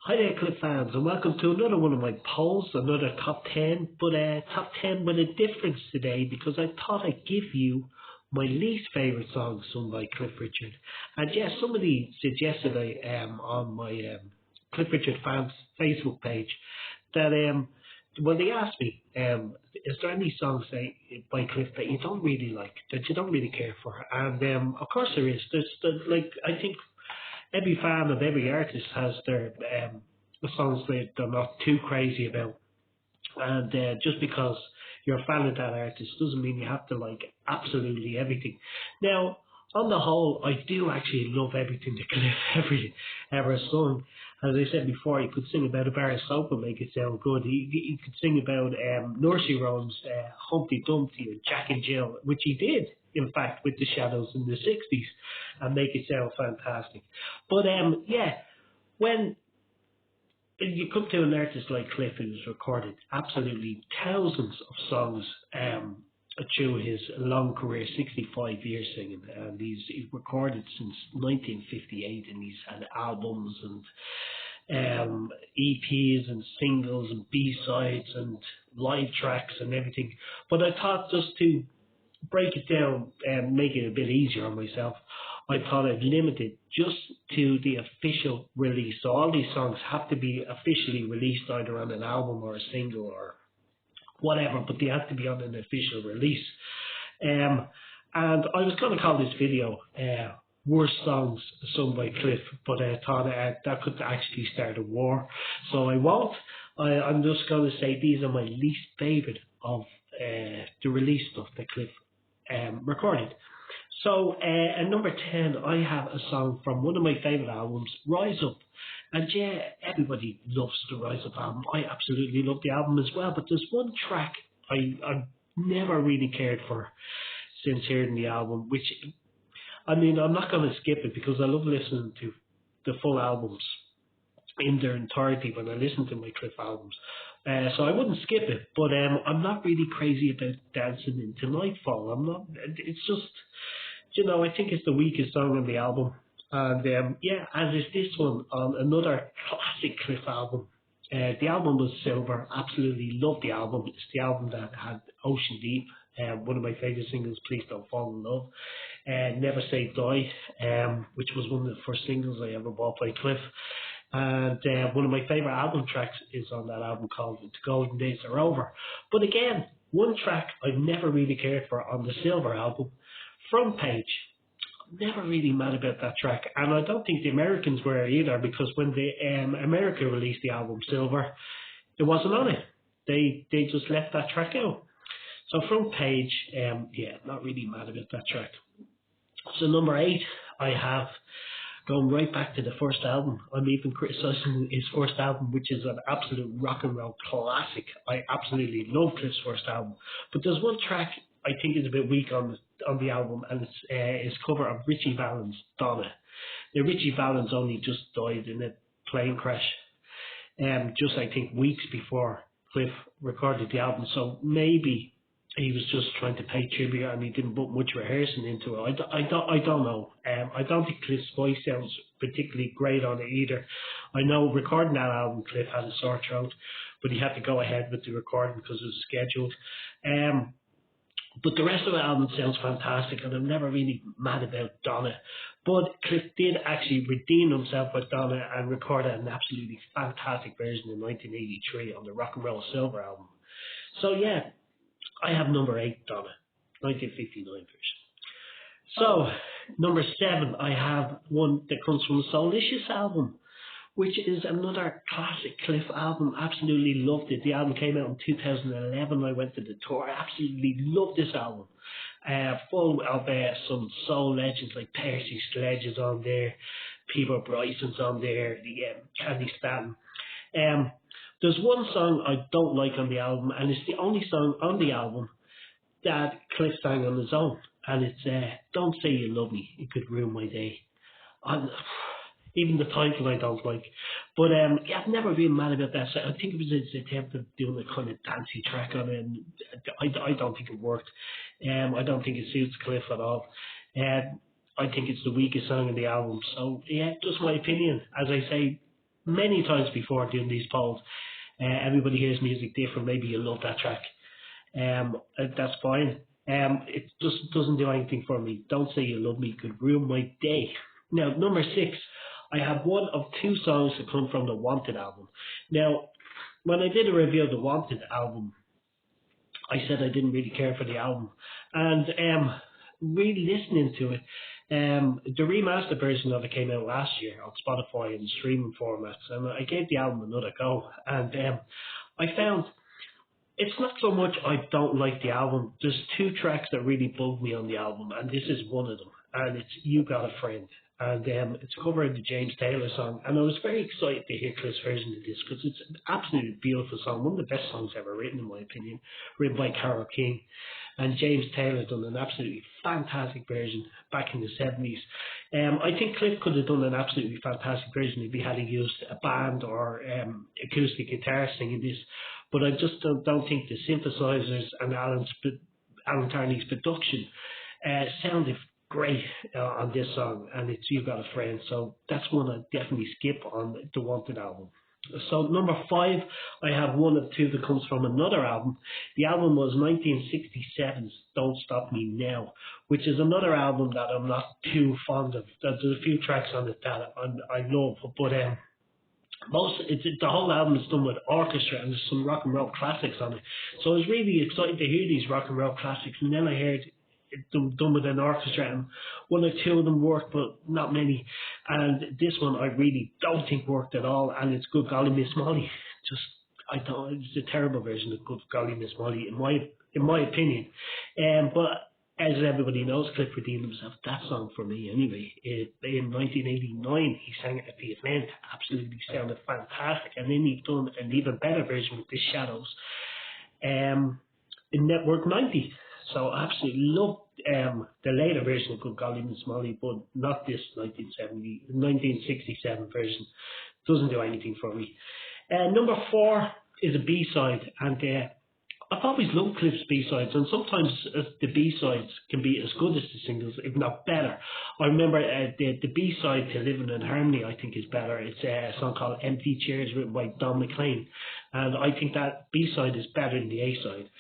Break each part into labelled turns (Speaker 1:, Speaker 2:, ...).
Speaker 1: Hi there, Cliff fans, and welcome to another one of my polls, another top 10, but top 10 with a difference today because I thought I'd give you my least favourite songs sung by Cliff Richard. And yes, somebody suggested on my Cliff Richard fans Facebook page that well, they asked me, is there any songs by Cliff that you don't really like, that you don't really care for? And of course there is. I think every fan of every artist has their songs that they're not too crazy about. And just because you're a fan of that artist doesn't mean you have to like absolutely everything. Now, on the whole, I do actually love everything that Cliff ever sung. As I said before, he could sing about a bar of soap and make it sound good. He could sing about nursery rhymes, Humpty Dumpty and Jack and Jill, which he did, in fact, with the Shadows in the 60s, and make it sound fantastic. But yeah, when you come to an artist like Cliff, who's recorded absolutely thousands of songs through his long career, 65 years singing, and he's recorded since 1958, and he's had albums and EPs and singles and B-sides and live tracks and everything. But I thought just to break it down and make it a bit easier on myself, I thought I'd limit it just to the official release. So all these songs have to be officially released either on an album or a single or whatever, but they have to be on an official release. And I was going to call this video Worst Songs Sung by Cliff, but I thought that could actually start a war, so I won't. I'm just going to say these are my least favourite of the release stuff that Cliff recorded. So at number 10, I have a song from one of my favourite albums, Rise Up. And yeah, everybody loves the Rise Up album. I absolutely love the album as well, but there's one track I've never really cared for since hearing the album, which, I mean, I'm not going to skip it because I love listening to the full albums in their entirety when I listen to my Cliff albums. So I wouldn't skip it, but I'm not really crazy about Dancing into Nightfall. I'm not, it's just, I think it's the weakest song on the album. And yeah, as is this one on another classic Cliff album. The album was Silver. Absolutely love the album. It's the album that had Ocean Deep, one of my favourite singles, Please Don't Fall in Love, Never Say Die, which was one of the first singles I ever bought by Cliff. And one of my favourite album tracks is on that album called The Golden Days Are Over. But again, one track I've never really cared for on the Silver album, Front Page. Never really mad about that track, and I don't think the Americans were either, because when America released the album Silver, it wasn't on it. They just left that track out. So Front Page, yeah, not really mad about that track. So number 8, I have going right back to the first album. I'm even criticising his first album, which is an absolute rock and roll classic. I absolutely love Cliff's first album, but there's one track I think is a bit weak on the album, and it's his cover of Ritchie Valens' Donna. Now, Ritchie Valens only just died in a plane crash, just I think weeks before Cliff recorded the album, so maybe he was just trying to pay tribute and he didn't put much rehearsing into it. I don't know. I don't think Cliff's voice sounds particularly great on it either. I know recording that album, Cliff had a sore throat, but he had to go ahead with the recording because it was scheduled. But the rest of the album sounds fantastic, and I'm never really mad about Donna. But Cliff did actually redeem himself with Donna and recorded an absolutely fantastic version in 1983 on the Rock and Roll Silver album. So yeah, I have number 8, Donna, 1959 version. So, number 7, I have one that comes from the Soulicious album, which is another classic Cliff album. Absolutely loved it. The album came out in 2011. I went to the tour. I absolutely loved this album. Full of some soul legends like Percy Sledge is on there, Peter Bryson's on there, the Candy Stanton. There's one song I don't like on the album, and it's the only song on the album that Cliff sang on his own, and it's Don't Say You Love Me, It Could Ruin My Day. Even the title I don't like. But yeah, I've never been mad about that. So I think it was his attempt of doing a kind of dancey track on it, and I don't think it worked. I don't think it suits Cliff at all. I think it's the weakest song in the album. So yeah, just my opinion. As I say, many times before doing these polls. Everybody hears music different. Maybe you love that track. That's fine. It just doesn't do anything for me. Don't Say You Love Me could ruin my day. Now, number 6, I have one of 2 songs that come from the Wanted album. Now, when I did a review of the Wanted album, I said I didn't really care for the album, and re-listening to it, the remastered version of it came out last year on Spotify and streaming formats, and I gave the album another go, and I found it's not so much I don't like the album. There's 2 tracks that really bug me on the album, and this is one of them, and it's You Got a Friend. And it's a cover of the James Taylor song, and I was very excited to hear Cliff's version of this because it's an absolutely beautiful song, one of the best songs ever written in my opinion, written by Carole King, and James Taylor done an absolutely fantastic version back in the 70s. I think Cliff could have done an absolutely fantastic version if he had used a band or acoustic guitar singing this, but I just don't think the synthesizers and Alan Tarney's production sounded great on this song, and it's You Got a Friend, so that's one I definitely skip on the Wanted album. So number 5, I have one of 2 that comes from another album. The album was 1967's Don't Stop Me Now, which is another album that I'm not too fond of. There's a few tracks on it that I love, but the whole album is done with orchestra, and there's some rock and roll classics on it. So I was really excited to hear these rock and roll classics, and then I heard done with an orchestra, and 1 or 2 of them worked, but not many. And this one I really don't think worked at all, and it's Good Golly Miss Molly. It's a terrible version of Good Golly Miss Molly in my opinion. But as everybody knows, Cliff redeemed himself that song for me anyway. In 1989 he sang it at the event, absolutely sounded fantastic, and then he's done an even better version with The Shadows in Network 90. So I absolutely love the later version of Good Golly Miss Molly, but not this 1967 version. Doesn't do anything for me. Number 4 is a B-side, and I've always loved Cliff's B-sides, and sometimes the B-sides can be as good as the singles, if not better. I remember the B-side to Living in Harmony, I think, is better. It's a song called Empty Chairs, written by Don McLean, and I think that B-side is better than the A-side.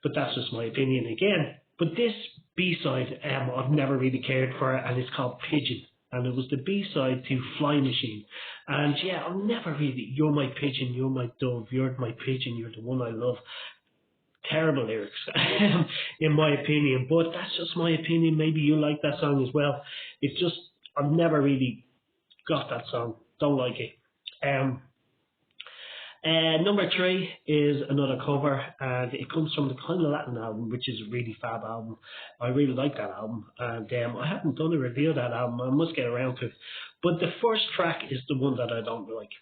Speaker 1: But that's just my opinion again. But this B-side, I've never really cared for, and it's called Pigeon. And it was the B-side to Fly Machine. And yeah, I've never really, you're my pigeon, you're my dove, you're my pigeon, you're the one I love. Terrible lyrics, in my opinion. But that's just my opinion. Maybe you like that song as well. It's just, I've never really got that song. Don't like it. Number 3 is another cover, and it comes from the Kind of Latin album, which is a really fab album. I really like that album, and I haven't done a review of that album. I must get around to it. But the first track is the one that I don't like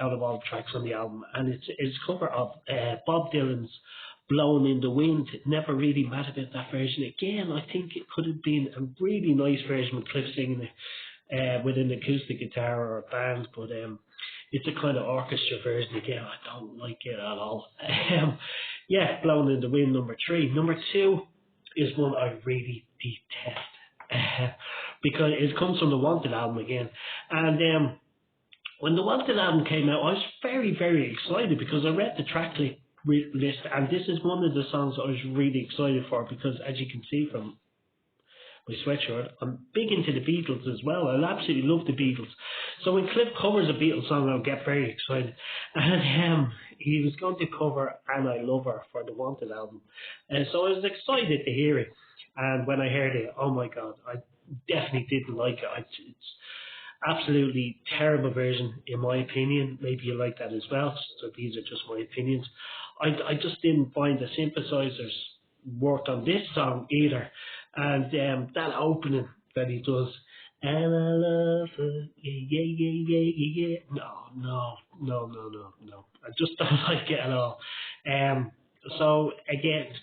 Speaker 1: out of all the tracks on the album, and it's a cover of Bob Dylan's Blowing in the Wind. It never really mattered about that version. Again, I think it could have been a really nice version with Cliff singing it with an acoustic guitar or a band, but it's a kind of orchestra version. Again, I don't like it at all. Yeah, Blowing in the Wind, number 3. Number 2 is one I really detest because it comes from the Wanted album again. And when the Wanted album came out, I was very, very excited because I read the track list, and this is one of the songs I was really excited for because, as you can see from my sweatshirt, I'm big into the Beatles as well. I absolutely love the Beatles. So when Cliff covers a Beatles song, I'll get very excited. And he was going to cover And I Love Her for the Wanted album. And so I was excited to hear it. And when I heard it, oh my God, I definitely didn't like it. It's absolutely terrible version, in my opinion. Maybe you like that as well. So these are just my opinions. I just didn't find the synthesizers worked on this song either. And that opening that he does, and I love her, yeah. No. I just don't like it at all. So again,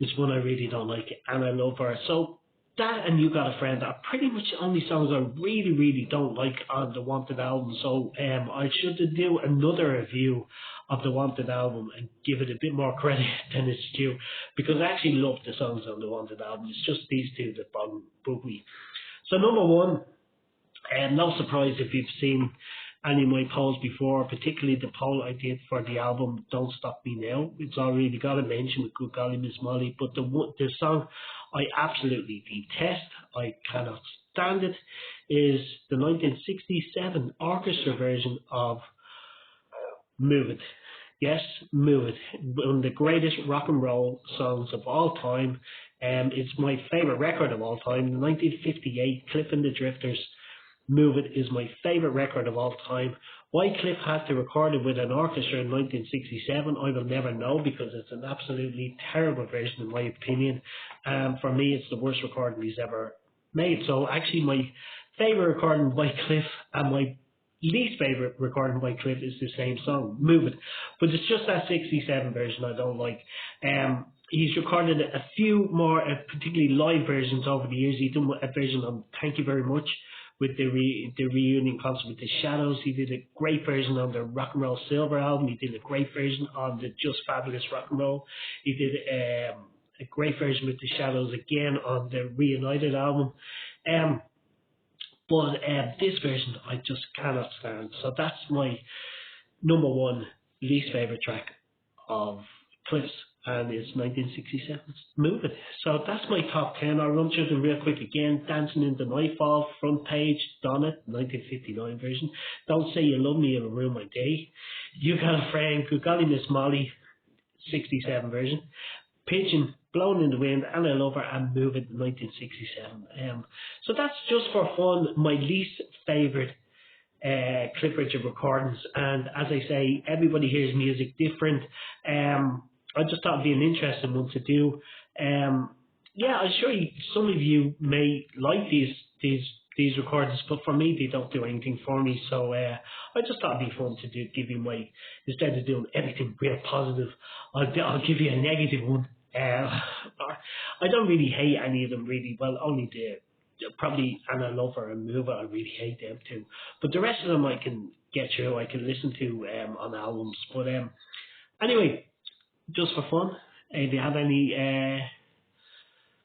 Speaker 1: this one I really don't like it, and I love her. So that and You Got a Friend are pretty much the only songs I really, really don't like on the Wanted album. So I should do another review of the Wanted album and give it a bit more credit than it's due, because I actually love the songs on the Wanted album. It's just these 2 that bug me. So number 1, no surprise if you've seen any of my polls before, particularly the poll I did for the album Don't Stop Me Now. It's already got a mention with Good Golly Miss Molly, but the song I absolutely detest, I cannot stand it, is the 1967 orchestra version of Move It. Yes, Move It. One of the greatest rock and roll songs of all time. It's my favourite record of all time. The 1958 Cliff and the Drifters, Move It, is my favourite record of all time. Why Cliff had to record it with an orchestra in 1967, I will never know, because it's an absolutely terrible version in my opinion. For me, it's the worst recording he's ever made. So actually my favourite recording by Cliff and my least favourite recording by Cliff is the same song, Move It. But it's just that 67 version I don't like. He's recorded a few more, particularly live versions over the years. He done a version on Thank You Very Much with the reunion concert with the Shadows. He did a great version on the Rock and Roll Silver album. He did a great version on the Just Fabulous Rock and Roll. He did a great version with the Shadows again on the Reunited album. But this version I just cannot stand. So that's my number one least favourite track of Cliff's, and it's 1967's Move It. So that's my top 10. I'll run through them real quick again. Dancing in the Nightfall, Front Page, Donna, 1959 version. Don't Say You Love Me, It'll Ruin My Day. You Got a Friend, Good Golly Miss Molly, 67 version. Pigeon, Blowing in the Wind, and I Love Her, and Move It, 1967. So that's just for fun, my least favourite Cliff Richard recordings. And as I say, everybody hears music different. I just thought it'd be an interesting one to do. Yeah, I'm sure some of you may like these recordings, but for me, they don't do anything for me. So I just thought it'd be fun to give you my, instead of doing everything real positive, I'll give you a negative one. I don't really hate any of them really. Well, only probably And I Love Her and Move It, I really hate them too. But the rest of them I can get through, I can listen to on albums. But anyway, just for fun, if you have any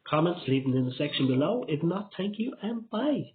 Speaker 1: comments, leave them in the section below. If not, thank you and bye.